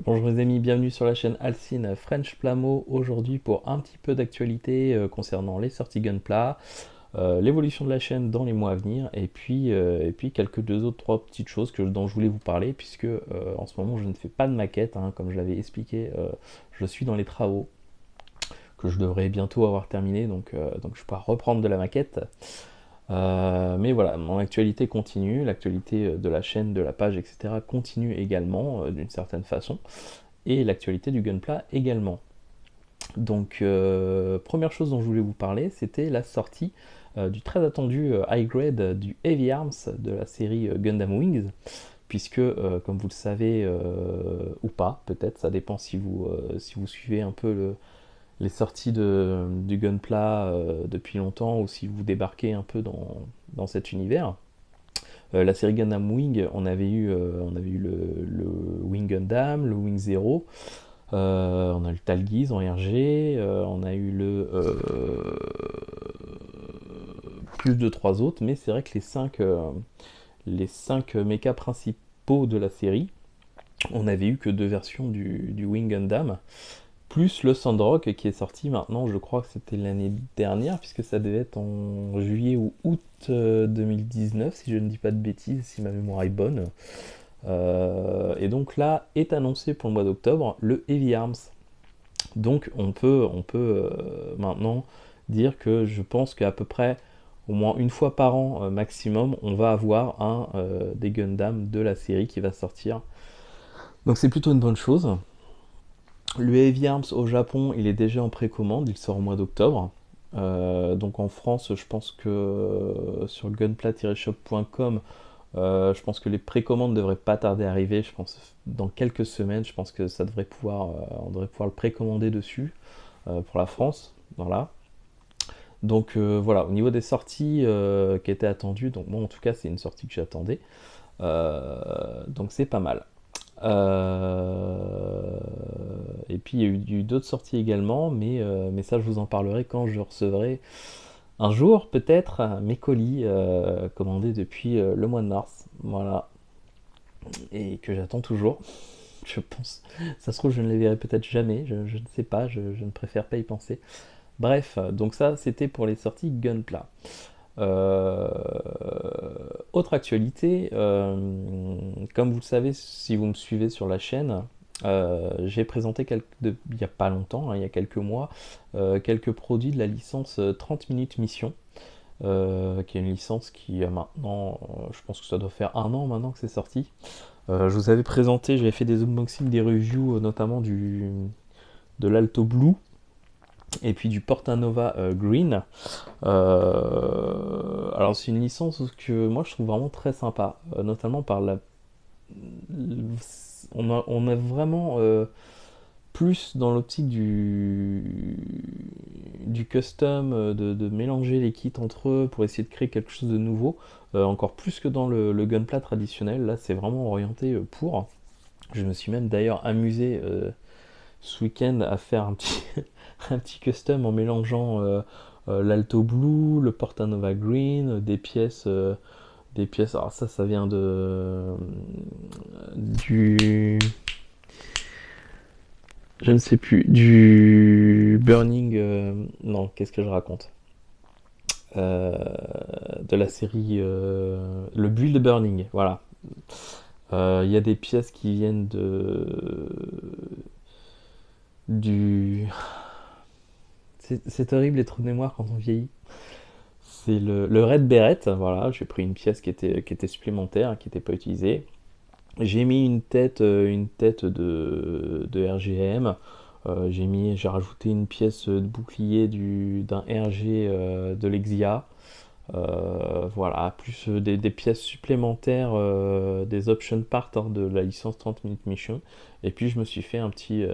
Bonjour les amis, bienvenue sur la chaîne Alcine French Plamo. Aujourd'hui pour un petit peu d'actualité concernant les sorties Gunpla, l'évolution de la chaîne dans les mois à venir, et puis quelques trois petites choses dont je voulais vous parler, puisque en ce moment je ne fais pas de maquette, hein, comme je l'avais expliqué, je suis dans les travaux, que je devrais bientôt avoir terminé, donc je pourrai reprendre de la maquette. Mais voilà, mon actualité continue, l'actualité de la chaîne, de la page, etc. continue également, d'une certaine façon, et l'actualité du Gunpla également. Donc, première chose dont je voulais vous parler, c'était la sortie du très attendu high grade du Heavy Arms de la série Gundam Wings, puisque, comme vous le savez, ou pas, peut-être, ça dépend si vous suivez un peu les sorties du Gunpla depuis longtemps, ou si vous débarquez un peu dans cet univers. La série Gundam Wing, on avait eu le Wing Gundam, le Wing Zero, on a eu le Talgiz en RG, on a eu plus de trois autres, mais c'est vrai que les cinq mechas principaux de la série, on n'avait eu que deux versions du Wing Gundam, plus le Sandrock qui est sorti maintenant, je crois que c'était l'année dernière, puisque ça devait être en juillet ou août 2019, si je ne dis pas de bêtises, si ma mémoire est bonne. Et donc là est annoncé pour le mois d'octobre le Heavy Arms. Donc on peut maintenant dire que je pense qu'à peu près au moins une fois par an maximum, on va avoir un des Gundam de la série qui va sortir. Donc c'est plutôt une bonne chose. Le Heavy Arms au Japon, il est déjà en précommande, il sort au mois d'octobre. Donc en France, je pense que sur gunpla-shop.com, je pense que les précommandes devraient pas tarder à arriver. Je pense dans quelques semaines, je pense que ça devrait on devrait pouvoir le précommander dessus pour la France. Voilà. Donc voilà, au niveau des sorties qui étaient attendues, donc moi en tout cas c'est une sortie que j'attendais. Donc c'est pas mal. Et puis il y a eu d'autres sorties également, mais ça je vous en parlerai quand je recevrai un jour peut-être mes colis commandés depuis le mois de mars. Voilà. Et que j'attends toujours, je pense. Ça se trouve je ne les verrai peut-être jamais, je ne sais pas, je ne préfère pas y penser. Bref, donc ça c'était pour les sorties Gunpla. Euh, Autre actualité, comme vous le savez, si vous me suivez sur la chaîne, j'ai présenté il n'y a pas longtemps, hein, il y a quelques mois, quelques produits de la licence 30 minutes mission, qui est une licence qui a maintenant, je pense que ça doit faire un an maintenant que c'est sorti. Je vous avais présenté, j'avais fait des unboxings, des reviews, notamment de l'Alto Blue et puis du Portanova Green. Alors c'est une licence que moi je trouve vraiment très sympa, notamment par on a vraiment plus dans l'optique du custom, de mélanger les kits entre eux pour essayer de créer quelque chose de nouveau, encore plus que dans le gunpla traditionnel. Là c'est vraiment orienté pour. Je me suis même d'ailleurs amusé ce week-end à faire un petit, un petit custom en mélangeant l'Alto Blue, le Portanova Green, des pièces. Alors ça vient du, je ne sais plus, du Burning. Non, qu'est-ce que je raconte? Euh, de la série le Build Burning, voilà. Il y a des pièces qui viennent du. C'est horrible les trous de mémoire quand on vieillit. C'est le Red Beret, voilà, j'ai pris une pièce qui était supplémentaire, qui n'était pas utilisée. J'ai mis une tête de RGM. J'ai rajouté une pièce de bouclier d'un RG de l'Exia. Voilà, plus des pièces supplémentaires, des option parts hein, de la licence 30 minutes mission. Et puis je me suis fait un petit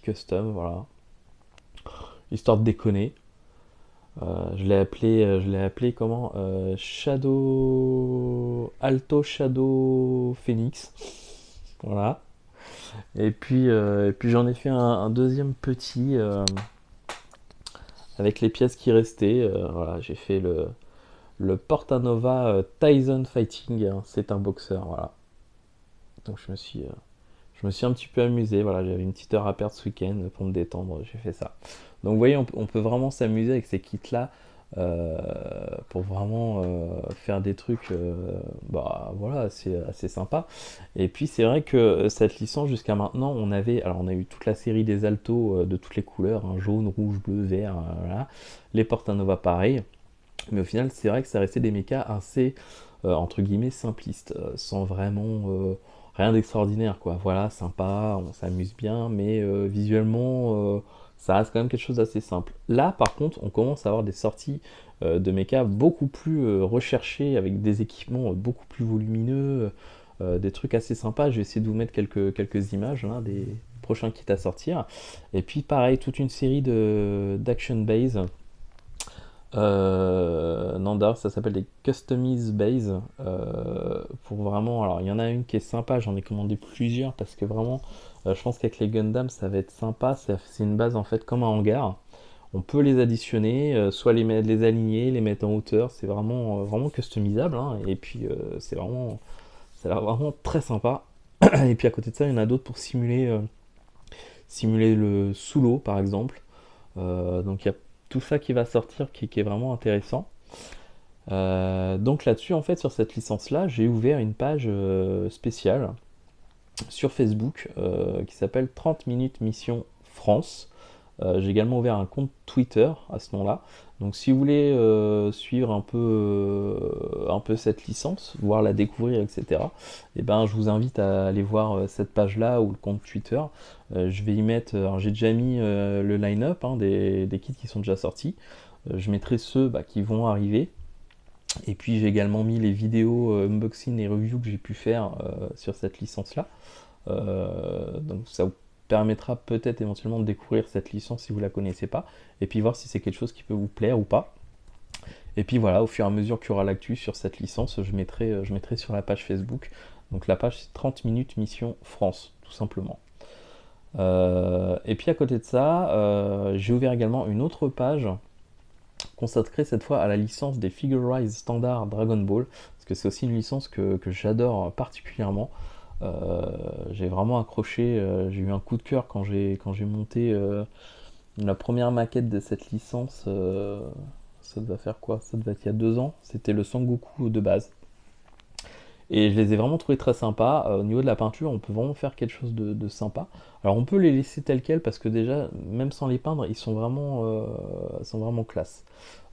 custom, voilà, histoire de déconner. Je l'ai appelé comment Shadow Alto Shadow Phoenix. Voilà. Et puis j'en ai fait un deuxième petit avec les pièces qui restaient. Voilà, j'ai fait le Portanova Tyson Fighting. Hein, c'est un boxeur. Voilà. Donc je je me suis un petit peu amusé. Voilà, j'avais une petite heure à perdre ce week-end pour me détendre, j'ai fait ça. Donc vous voyez, on peut vraiment s'amuser avec ces kits-là euh, pour vraiment faire des trucs bah, voilà, assez sympa. Et puis c'est vrai que cette licence jusqu'à maintenant, alors on a eu toute la série des altos de toutes les couleurs, hein, jaune, rouge, bleu, vert, voilà. Les Portanova pareil. Mais au final, c'est vrai que ça restait des mechas assez, entre guillemets, simplistes, sans vraiment rien d'extraordinaire, quoi. Voilà, sympa, on s'amuse bien, mais visuellement, ça reste quand même quelque chose d'assez simple. Là, par contre, on commence à avoir des sorties de mechas beaucoup plus recherchés, avec des équipements beaucoup plus volumineux, des trucs assez sympas. Je vais essayer de vous mettre quelques images là, des prochains kits à sortir. Et puis, pareil, toute une série d'action base. Non, d'ailleurs, ça s'appelle des Customize Base. Pour vraiment. Alors, il y en a une qui est sympa, j'en ai commandé plusieurs parce que vraiment, je pense qu'avec les Gundam, ça va être sympa. C'est une base en fait comme un hangar. On peut les additionner, soit les aligner, les mettre en hauteur. C'est vraiment customisable, hein. Et puis, ça a l'air vraiment très sympa. Et puis, à côté de ça, il y en a d'autres pour simuler le sous l'eau, par exemple. Donc il y a tout ça qui va sortir qui est vraiment intéressant. Donc là-dessus, en fait, sur cette licence-là, j'ai ouvert une page spéciale sur Facebook qui s'appelle 30 minutes mission France. J'ai également ouvert un compte Twitter à ce nom-là. Donc si vous voulez suivre un peu cette licence, voir la découvrir, etc., eh ben, je vous invite à aller voir cette page-là ou le compte Twitter. Je vais y mettre, alors j'ai déjà mis le line-up hein, des kits qui sont déjà sortis. Je mettrai ceux bah, qui vont arriver. Et puis j'ai également mis les vidéos unboxing et review que j'ai pu faire sur cette licence-là. Donc ça vous permettra peut-être éventuellement de découvrir cette licence si vous la connaissez pas, et puis voir si c'est quelque chose qui peut vous plaire ou pas. Et puis voilà, au fur et à mesure qu'il y aura l'actu sur cette licence, je mettrai sur la page Facebook. Donc la page c'est 30 minutes mission France, tout simplement. Et puis à côté de ça, j'ai ouvert également une autre page consacrée cette fois à la licence des Figure Rise Standard Dragon Ball, parce que c'est aussi une licence que j'adore particulièrement. J'ai vraiment accroché, j'ai eu un coup de cœur quand j'ai monté la première maquette de cette licence. Ça devait faire quoi? Ça devait être il y a 2 ans. C'était le Sangoku de base. Et je les ai vraiment trouvés très sympas. Au niveau de la peinture, on peut vraiment faire quelque chose de sympa. Alors on peut les laisser tels quels parce que déjà, même sans les peindre, ils sont vraiment classe.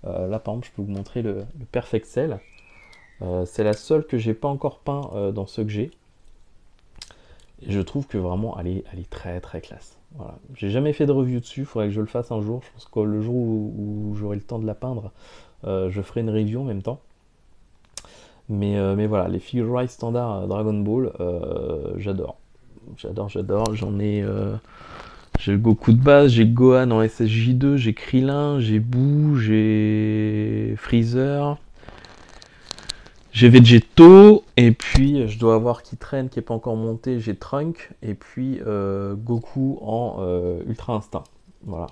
Là par exemple, je peux vous montrer le Perfect Cell. C'est la seule que j'ai pas encore peint dans ceux que j'ai. Et je trouve que vraiment elle est très très classe. Voilà. J'ai jamais fait de review dessus, il faudrait que je le fasse un jour. Je pense que le jour où j'aurai le temps de la peindre, je ferai une review en même temps. Mais voilà, les Figure Rise standard Dragon Ball, j'adore. J'adore. J'ai le Goku de base, j'ai Gohan en SSJ2, j'ai Krillin, j'ai Boo, j'ai Freezer. J'ai Vegeto, et puis je dois avoir qui traîne, qui n'est pas encore monté, j'ai Trunk, et puis Goku en Ultra Instinct. Voilà.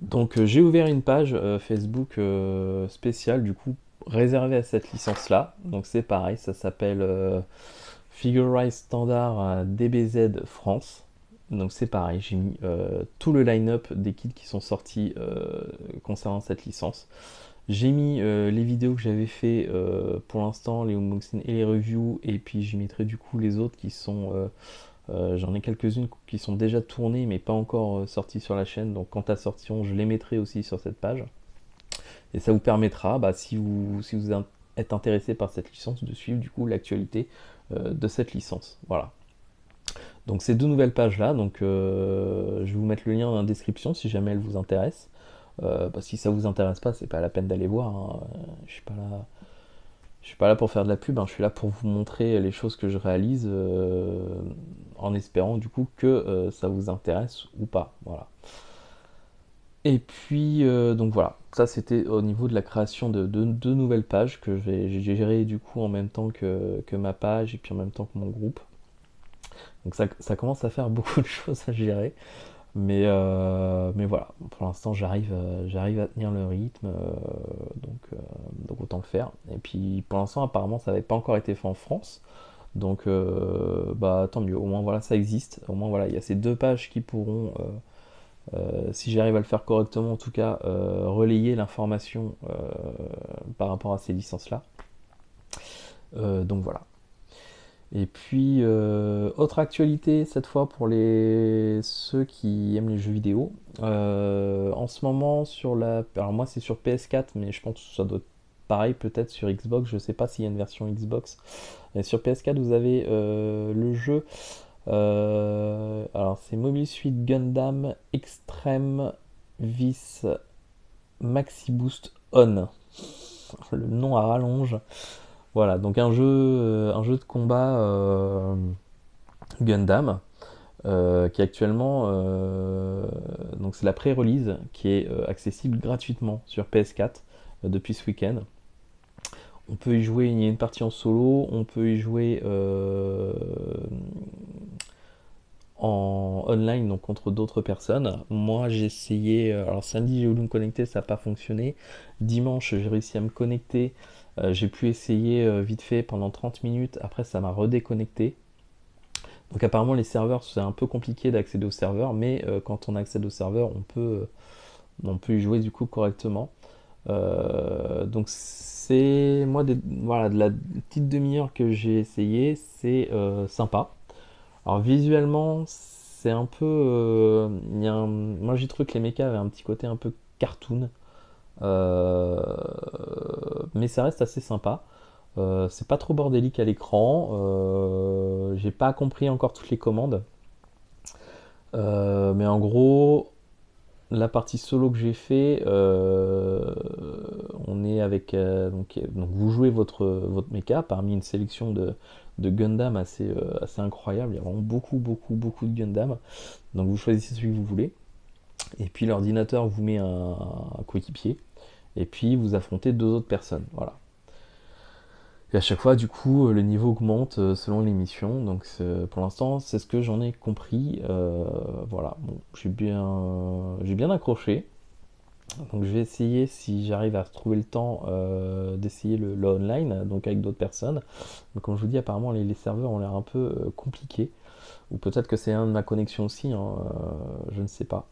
Donc j'ai ouvert une page Facebook spéciale, du coup, réservée à cette licence-là. Donc c'est pareil, ça s'appelle Figure Rise Standard DBZ France. Donc c'est pareil, j'ai mis tout le line-up des kits qui sont sortis concernant cette licence. J'ai mis les vidéos que j'avais fait pour l'instant, les unboxings et les reviews, et puis j'y mettrai du coup les autres qui sont... j'en ai quelques-unes qui sont déjà tournées mais pas encore sorties sur la chaîne, donc quand elles sortiront, je les mettrai aussi sur cette page. Et ça vous permettra, bah, si vous êtes intéressé par cette licence, de suivre du coup l'actualité de cette licence. Voilà. Donc ces deux nouvelles pages là, donc je vais vous mettre le lien dans la description si jamais elles vous intéressent. Bah, si ça vous intéresse pas, c'est pas la peine d'aller voir, hein. Je suis pas là pour faire de la pub, hein. Je suis là pour vous montrer les choses que je réalise, en espérant du coup que ça vous intéresse ou pas. Voilà. Et puis donc voilà, ça c'était au niveau de la création de deux nouvelles pages que j'ai gérées du coup en même temps que ma page et puis en même temps que mon groupe. Donc ça commence à faire beaucoup de choses à gérer. Mais voilà, pour l'instant j'arrive à tenir le rythme, donc autant le faire. Et puis pour l'instant apparemment ça n'avait pas encore été fait en France, Donc bah tant mieux, au moins voilà ça existe, au moins voilà il y a ces deux pages qui pourront, si j'arrive à le faire correctement en tout cas, relayer l'information par rapport à ces licences-là. Donc voilà. Et puis, autre actualité, cette fois pour ceux qui aiment les jeux vidéo. En ce moment, alors moi c'est sur PS4, mais je pense que ça doit être pareil peut-être sur Xbox. Je sais pas s'il y a une version Xbox. Et sur PS4, vous avez le jeu. Alors, c'est Mobile Suit Gundam Extreme Vis Maxi Boost On. Le nom à rallonge. Voilà, donc un jeu de combat Gundam qui actuellement, donc c'est la pré-release qui est accessible gratuitement sur PS4 depuis ce week-end. On peut y jouer, il y a une partie en solo, on peut y jouer en online, donc contre d'autres personnes. Moi j'ai essayé, alors samedi j'ai voulu me connecter, ça n'a pas fonctionné. Dimanche j'ai réussi à me connecter, j'ai pu essayer vite fait pendant 30 minutes, après ça m'a redéconnecté. Donc apparemment les serveurs c'est un peu compliqué d'accéder aux serveurs, mais quand on accède aux serveurs on peut y jouer du coup correctement. Donc c'est moi voilà, de la petite demi-heure que j'ai essayé, c'est sympa. Alors visuellement c'est un peu, moi j'ai trouvé que les mechas avaient un petit côté un peu cartoon, euh, mais ça reste assez sympa. C'est pas trop bordélique à l'écran. J'ai pas compris encore toutes les commandes. Mais en gros, la partie solo que j'ai fait, on est avec. Donc vous jouez votre mecha parmi une sélection de Gundam assez incroyable. Il y a vraiment beaucoup de Gundam. Donc vous choisissez celui que vous voulez. Et puis l'ordinateur vous met un coéquipier. Et puis vous affrontez deux autres personnes. Voilà. Et à chaque fois, du coup, le niveau augmente selon les missions. Donc pour l'instant, c'est ce que j'en ai compris. Voilà, bon, j'ai bien accroché. Donc je vais essayer, si j'arrive à trouver le temps, d'essayer le online, donc avec d'autres personnes. Mais comme je vous dis, apparemment les serveurs ont l'air un peu compliqués. Ou peut-être que c'est un de ma connexion aussi, hein, je ne sais pas.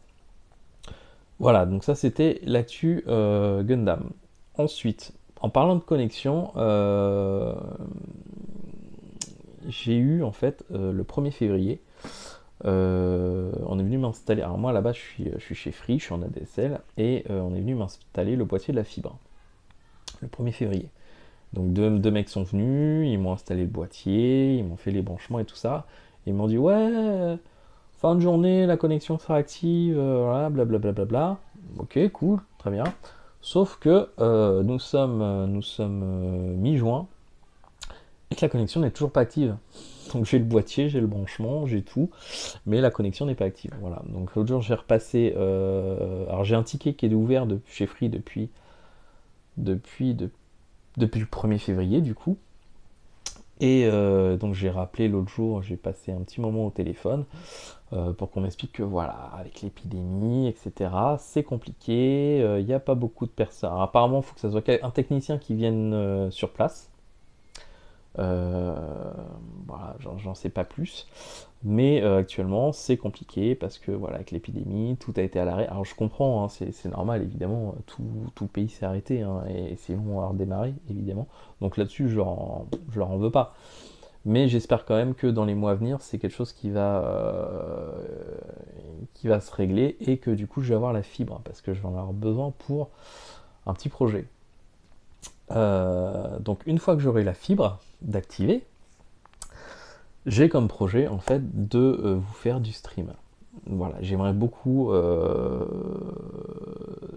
Voilà, donc ça c'était l'actu Gundam. Ensuite, en parlant de connexion, j'ai eu en fait le 1er février, on est venu m'installer. Alors moi là-bas je suis chez Free, je suis en ADSL, et on est venu m'installer le boîtier de la fibre le 1er février. Donc deux mecs sont venus, ils m'ont installé le boîtier, ils m'ont fait les branchements et tout ça. Et ils m'ont dit ouais, fin de journée, la connexion sera active, voilà, blablabla. Bla, bla, bla. Ok, cool, très bien. Sauf que nous sommes mi-juin et que la connexion n'est toujours pas active. Donc j'ai le boîtier, j'ai le branchement, j'ai tout, mais la connexion n'est pas active. Voilà. Donc l'autre jour j'ai repassé. Alors j'ai un ticket qui est ouvert chez Free depuis, de- depuis le 1er février du coup. Et donc j'ai rappelé l'autre jour, j'ai passé un petit moment au téléphone pour qu'on m'explique que voilà, avec l'épidémie, etc., c'est compliqué, il n'y a pas beaucoup de personnes. Alors, apparemment, il faut que ça soit un technicien qui vienne sur place. Euh, voilà, j'en sais pas plus. Mais actuellement, c'est compliqué parce que voilà, avec l'épidémie, tout a été à l'arrêt. Alors je comprends, hein, c'est normal, évidemment, tout le pays s'est arrêté, hein, et c'est long à redémarrer, évidemment. Donc là-dessus, je leur en veux pas. Mais j'espère quand même que dans les mois à venir, c'est quelque chose qui va se régler et que du coup, je vais avoir la fibre hein, parce que je vais en avoir besoin pour un petit projet. Donc une fois que j'aurai la fibre d'activer, j'ai comme projet en fait de vous faire du stream. Voilà, j'aimerais beaucoup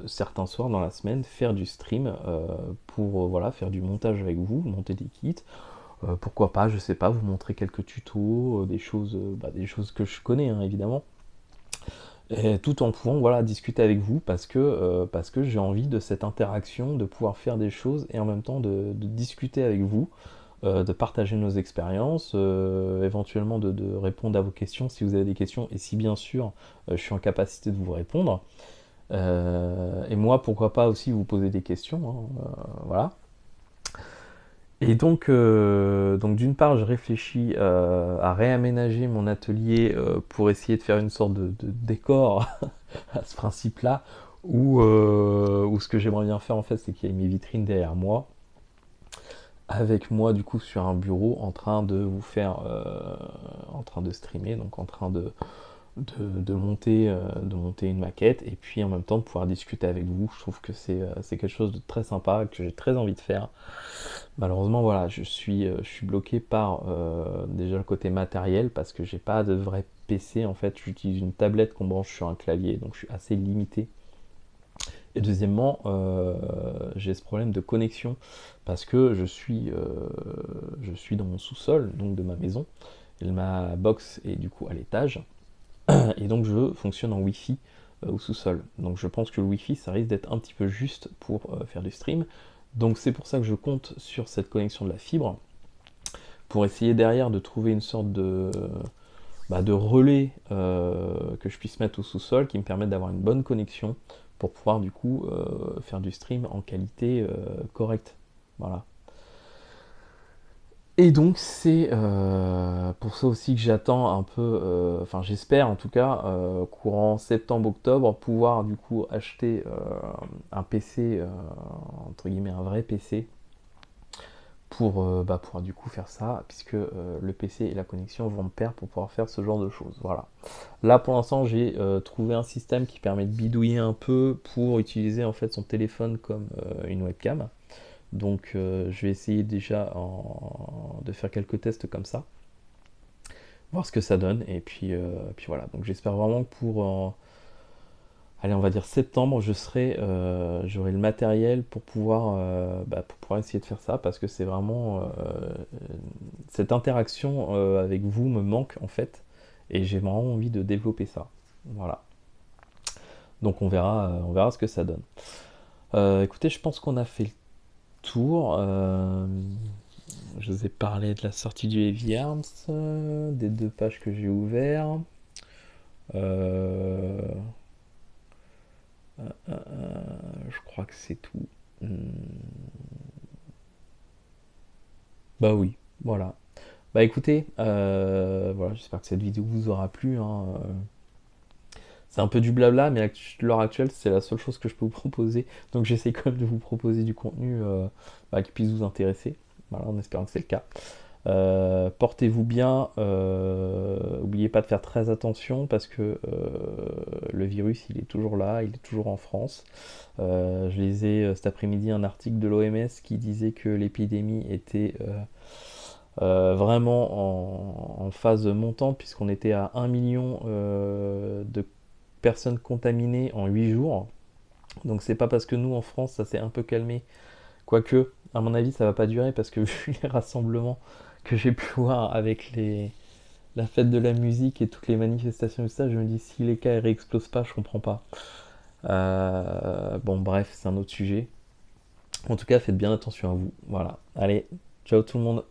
certains soirs dans la semaine faire du stream pour voilà, faire du montage avec vous, monter des kits. Pourquoi pas, je sais pas, vous montrer quelques tutos, des choses que je connais hein, évidemment. Et tout en pouvant voilà, discuter avec vous parce que j'ai envie de cette interaction, de pouvoir faire des choses et en même temps de discuter avec vous, de partager nos expériences, éventuellement de répondre à vos questions si vous avez des questions et si bien sûr je suis en capacité de vous répondre. Et moi pourquoi pas aussi vous poser des questions, hein, voilà. Et donc d'une part, je réfléchis à réaménager mon atelier pour essayer de faire une sorte de décor à ce principe-là, ou ce que j'aimerais bien faire en fait, c'est qu'il y ait mes vitrines derrière moi, avec moi du coup sur un bureau en train de vous faire, en train de streamer, donc en train de monter une maquette, et puis en même temps de pouvoir discuter avec vous. Je trouve que c'est quelque chose de très sympa, que j'ai très envie de faire. Malheureusement, voilà, je suis bloqué par déjà le côté matériel, parce que j'ai pas de vrai PC en fait. J'utilise une tablette qu'on branche sur un clavier, donc je suis assez limité. Et deuxièmement, j'ai ce problème de connexion, parce que je suis dans mon sous-sol, donc de ma maison, et ma box est du coup à l'étage, et donc je fonctionne en Wi-Fi au sous-sol. Donc je pense que le Wi-Fi, ça risque d'être un petit peu juste pour faire du stream. Donc c'est pour ça que je compte sur cette connexion de la fibre, pour essayer derrière de trouver une sorte de relais que je puisse mettre au sous-sol, qui me permette d'avoir une bonne connexion pour pouvoir du coup faire du stream en qualité correcte. Voilà. Et donc c'est pour ça aussi que j'attends un peu, enfin j'espère en tout cas, courant septembre-octobre, pouvoir du coup acheter un PC, entre guillemets un vrai PC, pour pouvoir du coup faire ça, puisque le PC et la connexion vont me perdre pour pouvoir faire ce genre de choses. Voilà. Là pour l'instant j'ai trouvé un système qui permet de bidouiller un peu pour utiliser en fait son téléphone comme une webcam. Donc je vais essayer déjà de faire quelques tests comme ça, voir ce que ça donne, et puis voilà. Donc j'espère vraiment que allez, on va dire septembre, j'aurai le matériel pour pouvoir essayer de faire ça, parce que c'est vraiment cette interaction avec vous me manque en fait, et j'ai vraiment envie de développer ça. Voilà. Donc on verra ce que ça donne. Écoutez, je pense qu'on a fait le tour. Je vous ai parlé de la sortie du Heavy Arms, des deux pages que j'ai ouvertes. Euh, je crois que c'est tout. Hmm. Bah oui, voilà. Bah écoutez, voilà, j'espère que cette vidéo vous aura plu, hein. C'est un peu du blabla, mais à l'heure actuelle, c'est la seule chose que je peux vous proposer. Donc j'essaie quand même de vous proposer du contenu qui puisse vous intéresser. Voilà, en espérant que c'est le cas. Portez-vous bien, n'oubliez pas de faire très attention, parce que le virus il est toujours là, il est toujours en France. Je lisais cet après-midi un article de l'OMS qui disait que l'épidémie était vraiment en phase montante, puisqu'on était à 1 million de personnes contaminées en 8 jours. Donc c'est pas parce que nous en France ça s'est un peu calmé. Quoique, à mon avis, ça va pas durer, parce que vu les rassemblements que j'ai pu voir avec la fête de la musique et toutes les manifestations et tout ça, je me dis si les cas réexplosent pas, je comprends pas. Bon, bref, c'est un autre sujet. En tout cas, faites bien attention à vous. Voilà. Allez, ciao tout le monde.